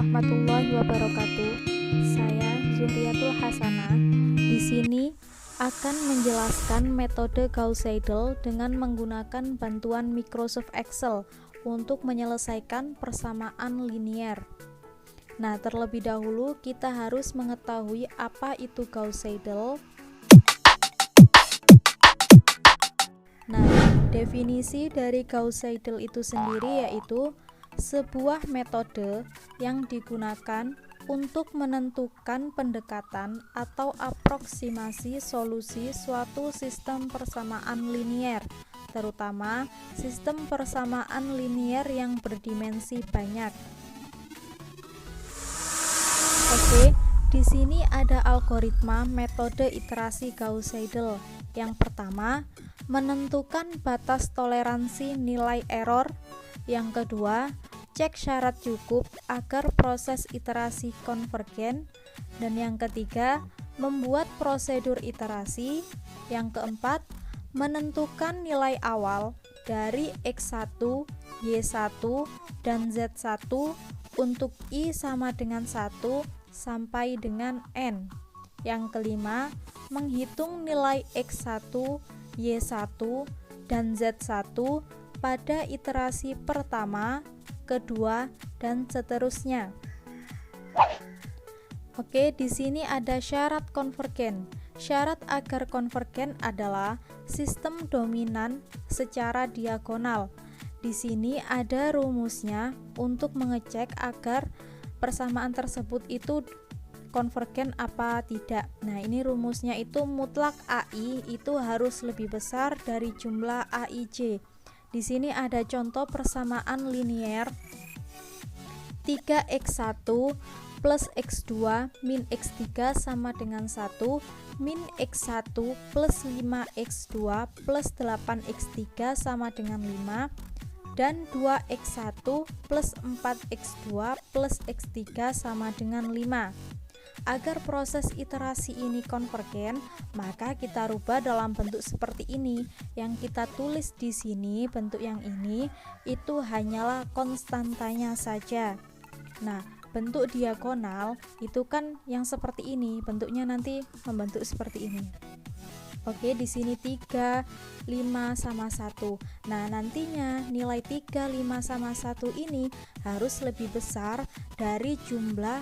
warahmatullahi wabarakatuh. Saya Zuhriyatul Hasanah. Di sini akan menjelaskan metode Gauss-Seidel dengan menggunakan bantuan Microsoft Excel untuk menyelesaikan persamaan linier. Nah, terlebih dahulu kita harus mengetahui apa itu Gauss-Seidel. Nah, definisi dari Gauss-Seidel itu sendiri yaitu sebuah metode yang digunakan untuk menentukan pendekatan atau aproksimasi solusi suatu sistem persamaan linier, terutama sistem persamaan linier yang berdimensi banyak. Oke, di sini ada algoritma metode iterasi Gauss-Seidel. Yang pertama, menentukan batas toleransi nilai error. Yang kedua, cek syarat cukup agar proses iterasi konvergen. Dan yang ketiga, membuat prosedur iterasi. Yang keempat, menentukan nilai awal dari X1, Y1, dan Z1 untuk I sama dengan 1 sampai dengan N. Yang kelima, menghitung nilai X1, Y1, dan Z1 pada iterasi pertama, kedua, dan seterusnya. Oke, di sini ada syarat konvergen. Syarat agar konvergen adalah sistem dominan secara diagonal. Di sini ada rumusnya untuk mengecek agar persamaan tersebut itu konvergen apa tidak. Nah, ini rumusnya itu mutlak AI itu harus lebih besar dari jumlah AIJ. Di sini ada contoh persamaan linier 3x1 plus x2 min x3 sama dengan 1, min x1 plus 5x2 plus 8x3 sama dengan 5, dan 2x1 plus 4x2 plus x3 sama dengan 5. Agar proses iterasi ini konvergen, maka kita rubah dalam bentuk seperti ini. Yang kita tulis di sini, bentuk yang ini, itu hanyalah konstantanya saja. Nah, bentuk diagonal itu kan yang seperti ini, bentuknya nanti membentuk seperti ini. Oke, di sini 3, 5 sama 1. Nah, nantinya nilai 3, 5 sama 1 ini harus lebih besar dari jumlah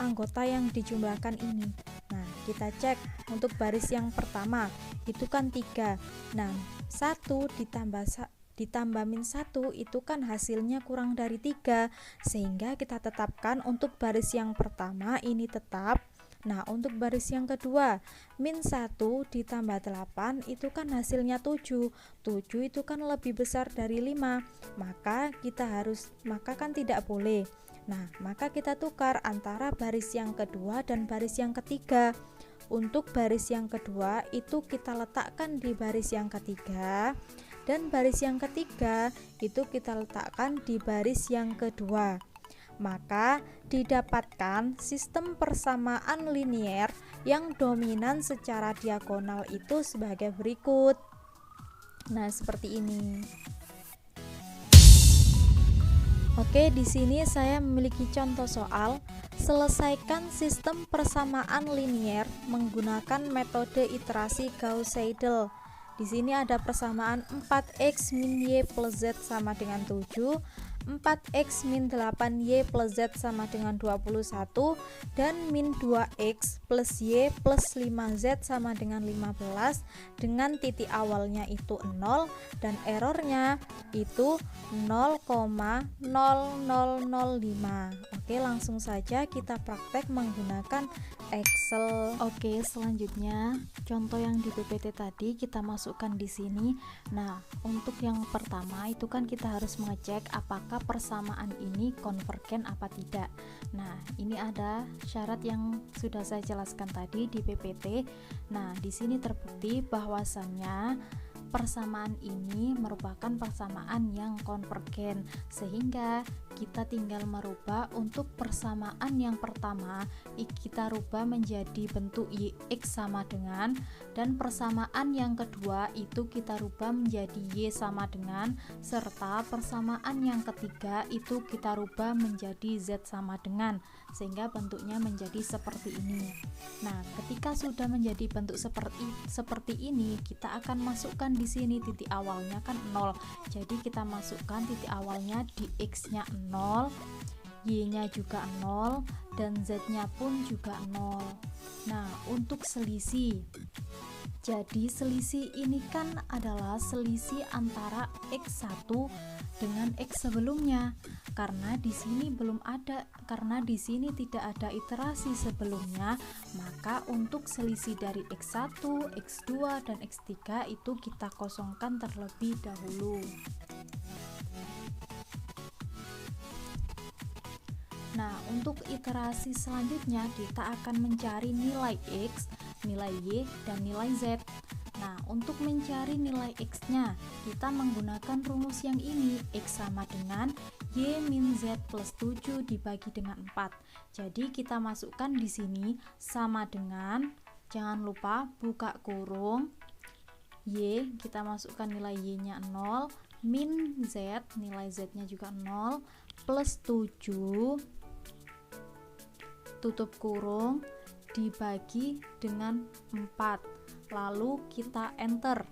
anggota yang dijumlahkan ini. Nah, kita cek untuk baris yang pertama itu kan 3. Nah, 1 ditambah min 1 itu kan hasilnya kurang dari 3, sehingga kita tetapkan untuk baris yang pertama ini tetap. Nah, untuk baris yang kedua, min 1 ditambah 8 itu kan hasilnya 7. 7 itu kan lebih besar dari 5, maka kan tidak boleh. Nah, maka kita tukar antara baris yang kedua dan baris yang ketiga. Untuk baris yang kedua itu kita letakkan di baris yang ketiga, dan baris yang ketiga itu kita letakkan di baris yang kedua. Maka didapatkan sistem persamaan linier yang dominan secara diagonal itu sebagai berikut. Nah, seperti ini. Oke, di sini saya memiliki contoh soal. Selesaikan sistem persamaan linier menggunakan metode iterasi Gauss-Seidel. Di sini ada persamaan 4x min y plus z sama dengan 7, 4x min 8y plus z sama dengan 21, dan min 2x plus y plus 5z sama dengan 15, dengan titik awalnya itu 0 dan errornya itu 0,0005. Oke, langsung saja kita praktek menggunakan Excel. Oke, selanjutnya contoh yang di PPT tadi kita masukkan di sini. Nah, untuk yang pertama itu kan kita harus mengecek apakah persamaan ini konvergen apa tidak. Nah, ini ada syarat yang sudah saya jelaskan tadi di PPT. Nah, di sini terbukti bahwasannya persamaan ini merupakan persamaan yang konvergen, sehingga kita tinggal merubah untuk persamaan yang pertama kita rubah menjadi bentuk X sama dengan, dan persamaan yang kedua itu kita rubah menjadi Y sama dengan, serta persamaan yang ketiga itu kita rubah menjadi Z sama dengan, sehingga bentuknya menjadi seperti ini. Nah, ketika sudah menjadi bentuk seperti ini, kita akan masukkan di sini titik awalnya kan 0. Jadi kita masukkan titik awalnya di X-nya 0, Y-nya juga 0, dan Z-nya pun juga 0. Nah, untuk selisih, jadi selisih ini kan adalah selisih antara X1 dengan X sebelumnya. Karena di sini tidak ada iterasi sebelumnya, maka untuk selisih dari X1, X2 dan X3 itu kita kosongkan terlebih dahulu. Nah, untuk iterasi selanjutnya kita akan mencari nilai X, nilai Y, dan nilai Z. Nah, untuk mencari nilai X-nya, kita menggunakan rumus yang ini, X sama dengan Y min Z plus 7 dibagi dengan 4. Jadi kita masukkan di sini sama dengan, jangan lupa buka kurung, Y, kita masukkan nilai Y-nya 0, min Z, nilai Z-nya juga 0, plus 7, tutup kurung, dibagi dengan 4. Lalu kita enter.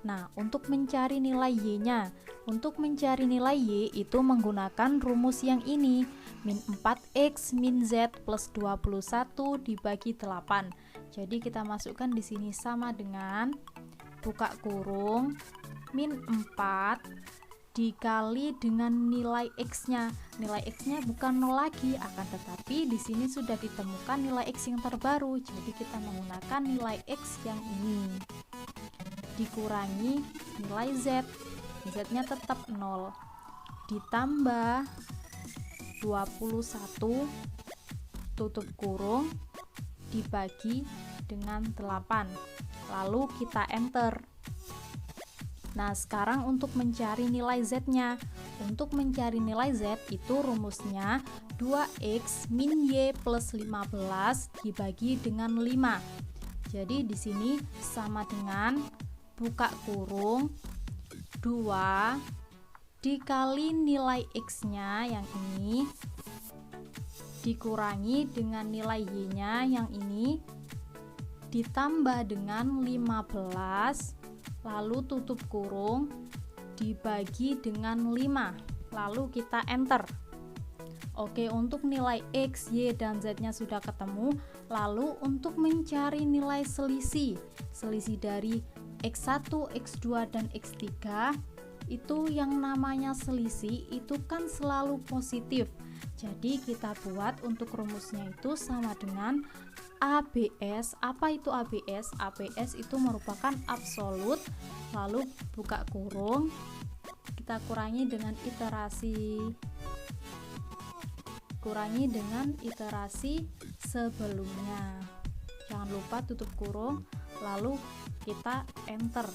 Nah, untuk mencari nilai Y-nya, untuk mencari nilai Y itu menggunakan rumus yang ini, min 4X min Z plus 21 dibagi 8. Jadi kita masukkan di sini sama dengan, buka kurung, min 4 dikali dengan nilai X-nya. Nilai X-nya bukan 0 lagi, akan tetapi di sini sudah ditemukan nilai X yang terbaru. Jadi kita menggunakan nilai X yang ini. Dikurangi nilai Z. Z-nya tetap 0. Ditambah 21 tutup kurung dibagi dengan 8. Lalu kita enter. Nah, sekarang untuk mencari nilai Z-nya. Untuk mencari nilai Z itu rumusnya 2X min Y plus 15 dibagi dengan 5. Jadi di sini sama dengan, buka kurung, 2 dikali nilai X-nya yang ini dikurangi dengan nilai Y-nya yang ini ditambah dengan 15, lalu tutup kurung dibagi dengan 5, lalu kita enter. Oke, untuk nilai X, Y, dan Z-nya sudah ketemu. Lalu untuk mencari nilai selisih dari X1, X2, dan X3 itu yang namanya selisih itu kan selalu positif. Jadi kita buat untuk rumusnya itu sama dengan ABS. Apa itu ABS? ABS itu merupakan absolut, lalu buka kurung, kita kurangi dengan iterasi sebelumnya. Jangan lupa tutup kurung, lalu kita enter.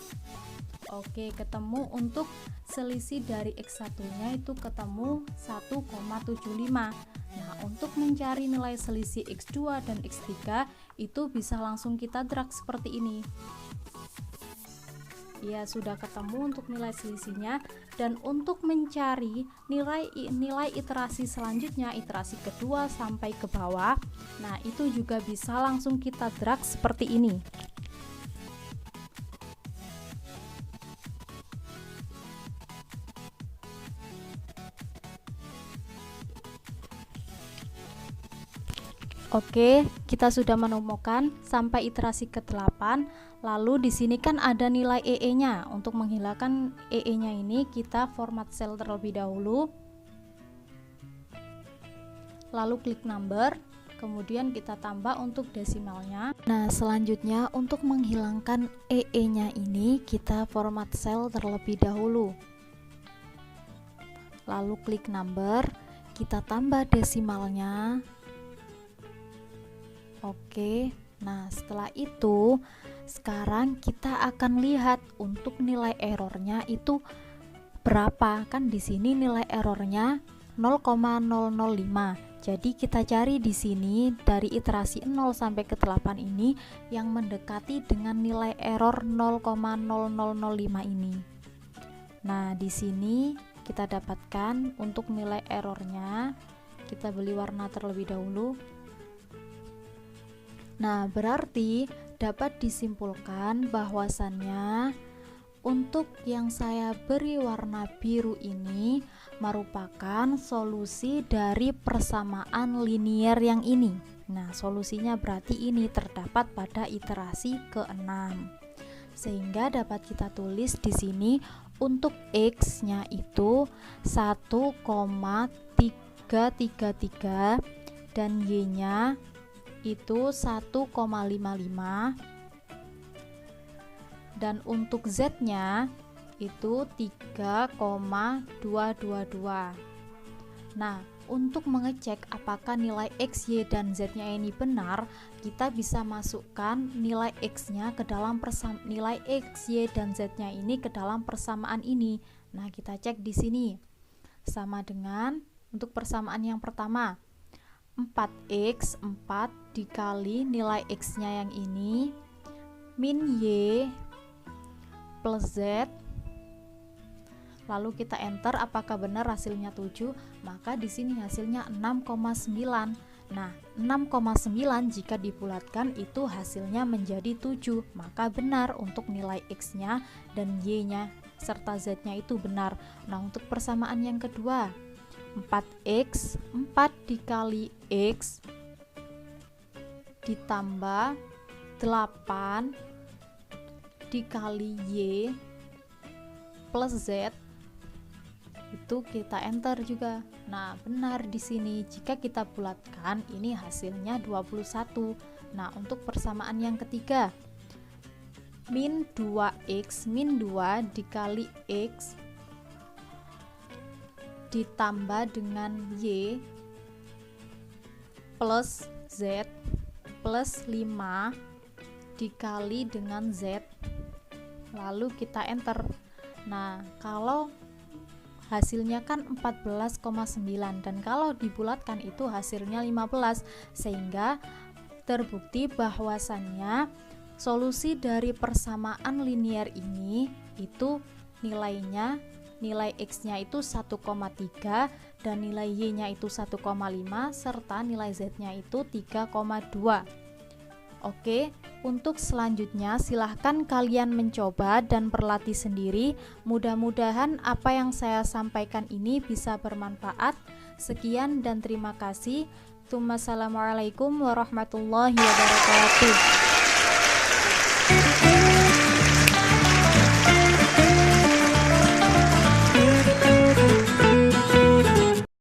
Oke, ketemu untuk selisih dari X1-nya itu ketemu 1,75. Nah, untuk mencari nilai selisih X2 dan X3 itu bisa langsung kita drag seperti ini. Ya, sudah ketemu untuk nilai selisihnya. Dan untuk mencari nilai iterasi selanjutnya, iterasi kedua sampai ke bawah, nah itu juga bisa langsung kita drag seperti ini. Oke, kita sudah menemukan sampai iterasi ke-8. Lalu di sini kan ada nilai EE-nya. Untuk menghilangkan EE-nya ini kita format cell terlebih dahulu. Lalu klik number, kemudian kita tambah untuk desimalnya. Nah, selanjutnya untuk menghilangkan EE-nya ini kita format cell terlebih dahulu. Lalu klik number, kita tambah desimalnya. Oke, nah setelah itu Sekarang kita akan lihat untuk nilai errornya itu berapa. Kan di sini nilai errornya 0,005. Jadi kita cari di sini dari iterasi 0 sampai ke 8 ini yang mendekati dengan nilai error 0,0005 ini. Nah, di sini kita dapatkan untuk nilai errornya. Kita beli warna terlebih dahulu. Nah, berarti dapat disimpulkan bahwasannya untuk yang saya beri warna biru ini merupakan solusi dari persamaan linier yang ini. Nah, solusinya berarti ini terdapat pada iterasi ke-6. Sehingga dapat kita tulis di sini untuk X-nya itu 1,333 dan Y-nya itu 1,55. Dan untuk Z-nya itu 3,222. Nah, untuk mengecek apakah nilai X, Y, dan Z-nya ini benar, kita bisa masukkan nilai X-nya ke dalam nilai X, Y, dan Z-nya ini ke dalam persamaan ini. Nah, kita cek di sini. Sama dengan untuk persamaan yang pertama, 4X 4 dikali nilai X-nya yang ini min Y plus Z, lalu kita enter apakah benar hasilnya 7, maka di sini hasilnya 6,9. Nah, 6,9 jika dibulatkan itu hasilnya menjadi 7, maka benar untuk nilai X-nya dan Y-nya serta Z-nya itu benar. Nah, untuk persamaan yang kedua, 4X 4 dikali X ditambah 8 dikali Y plus Z, itu kita enter juga. Nah, benar di sini jika kita bulatkan ini hasilnya 21. Nah, untuk persamaan yang ketiga, min 2X min 2 dikali X ditambah dengan Y plus Z plus 5 dikali dengan Z, lalu kita enter. Nah, kalau hasilnya kan 14,9 dan kalau dibulatkan itu hasilnya 15, sehingga terbukti bahwasannya solusi dari persamaan linier ini itu nilai X-nya itu 1,3 dan nilai Y-nya itu 1,5 serta nilai Z-nya itu 3,2. Oke, untuk selanjutnya silahkan kalian mencoba dan berlatih sendiri. Mudah-mudahan apa yang saya sampaikan ini bisa bermanfaat. Sekian dan terima kasih. Assalamualaikum warahmatullahi wabarakatuh.